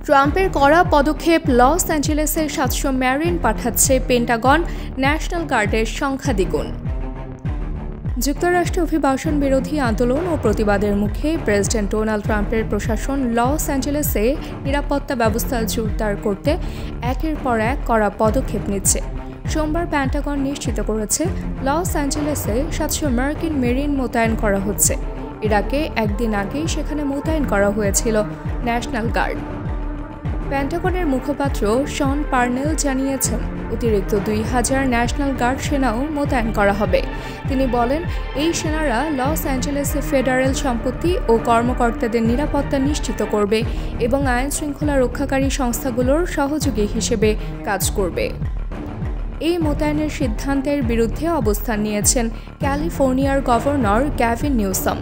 ট্রাম্পের কড়া পদক্ষেপ, লস অ্যাঞ্জেলেসে 700 মেরিন পাঠাচ্ছে পেন্টাগন, ন্যাশনাল গার্ডের সংখ্যা দ্বিগুণ। যুক্তরাষ্ট্রে অভিবাসন বিরোধী আন্দোলন ও প্রতিবাদের মুখে প্রেসিডেন্ট ডোনাল্ড ট্রাম্পের প্রশাসন লস অ্যাঞ্জেলেসে নিরাপত্তা ব্যবস্থা জোরদার করতে একের পর এক কড়া পদক্ষেপ নিচ্ছে। সোমবার পেন্টাগন নিশ্চিত করেছে লস অ্যাঞ্জেলেসে 700 মার্কিন মেরিন মোতায়েন করা হচ্ছে। ইরাকে একদিন আগেই সেখানে মোতায়েন করা হয়েছিল ন্যাশনাল গার্ড। পেন্টাগনের মুখপাত্র শন পার্নেল জানিয়েছেন, অতিরিক্ত 2000 ন্যাশনাল গার্ড সেনাও মোতায়েন করা হবে। তিনি বলেন, এই সেনারা লস অ্যাঞ্জেলেসে ফেডারেল সম্পত্তি ও কর্মকর্তাদের নিরাপত্তা নিশ্চিত করবে এবং আইন শৃঙ্খলা রক্ষাকারী সংস্থাগুলোর সহযোগী হিসেবে কাজ করবে। এই মোতায়েনের সিদ্ধান্তের বিরুদ্ধে অবস্থান নিয়েছেন ক্যালিফোর্নিয়ার গভর্নর গ্যাভিন নিউসাম।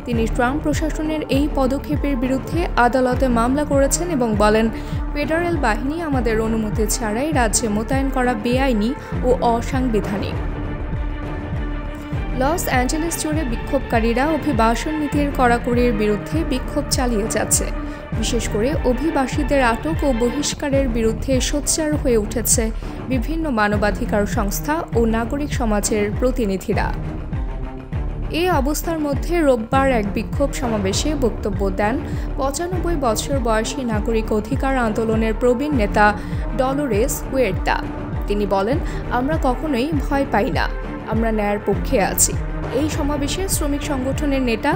তিনি ট্রাম্প প্রশাসনের এই পদক্ষেপের বিরুদ্ধে আদালতে মামলা করেছেন এবং বলেন, ফেডারেল বাহিনী আমাদের অনুমতি ছাড়াই রাজ্যে মোতায়েন করা বেআইনি ও অসাংবিধানিক। লস অ্যাঞ্জেলেস জুড়ে বিক্ষোভকারীরা অভিবাসন নীতির কড়াকড়ির বিরুদ্ধে বিক্ষোভ চালিয়ে যাচ্ছে। বিশেষ করে অভিবাসীদের আটক ও বহিষ্কারের বিরুদ্ধে সোচ্চার হয়ে উঠেছে বিভিন্ন মানবাধিকার সংস্থা ও নাগরিক সমাজের প্রতিনিধিরা। এই অবস্থার মধ্যে রোববার এক বিক্ষোভ সমাবেশে বক্তব্য দেন 95 বছর বয়সী নাগরিক অধিকার আন্দোলনের প্রবীণ নেতা ডলোরেস হুয়ের্তা। তিনি বলেন, আমরা কখনোই ভয় পাই না, আমরা ন্যায়ের পক্ষে আছি। এই সমাবেশে শ্রমিক সংগঠনের নেতা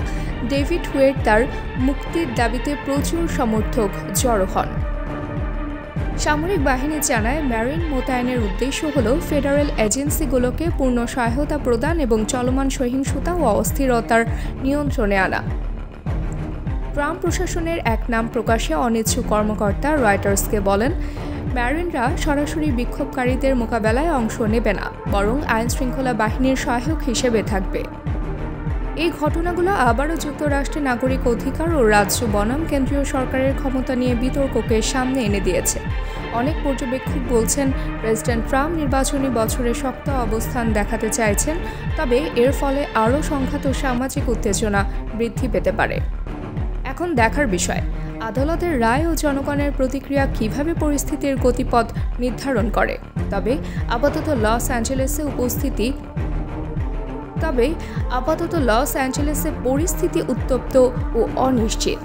ডেভিড হুয়ের্তার মুক্তির দাবিতে প্রচুর সমর্থক জড়ো হন। সামরিক বাহিনী জানায়, মেরিন মোতায়েনের উদ্দেশ্য হল ফেডারেল এজেন্সিগুলোকে পূর্ণ সহায়তা প্রদান এবং চলমান সহিংসতা ও অস্থিরতার নিয়ন্ত্রণে আনা। ট্রাম্প প্রশাসনের এক নাম প্রকাশে অনিচ্ছুক কর্মকর্তা রয়টার্সকে বলেন, মেরিনরা সরাসরি বিক্ষোভকারীদের মোকাবেলায় অংশ নেবে না, বরং আইন শৃঙ্খলা বাহিনীর সহায়ক হিসেবে থাকবে। এই ঘটনাগুলো আবারও যুক্তরাষ্ট্রের নাগরিক অধিকার ও রাজ্য বনাম কেন্দ্রীয় সরকারের ক্ষমতা নিয়ে বিতর্ককে সামনে এনে দিয়েছে। অনেক পর্যবেক্ষক বলছেন, প্রেসিডেন্ট ট্রাম্প নির্বাচনী বছরে শক্ত অবস্থান দেখাতে চাইছেন, তবে এর ফলে আরও সংঘাত ও সামাজিক উত্তেজনা বৃদ্ধি পেতে পারে। এখন দেখার বিষয়, আদালতের রায় ও জনগণের প্রতিক্রিয়া কিভাবে পরিস্থিতির গতিপথ নির্ধারণ করে। তবে আপাতত লস অ্যাঞ্জেলেসে পরিস্থিতি উত্তপ্ত ও অনিশ্চিত।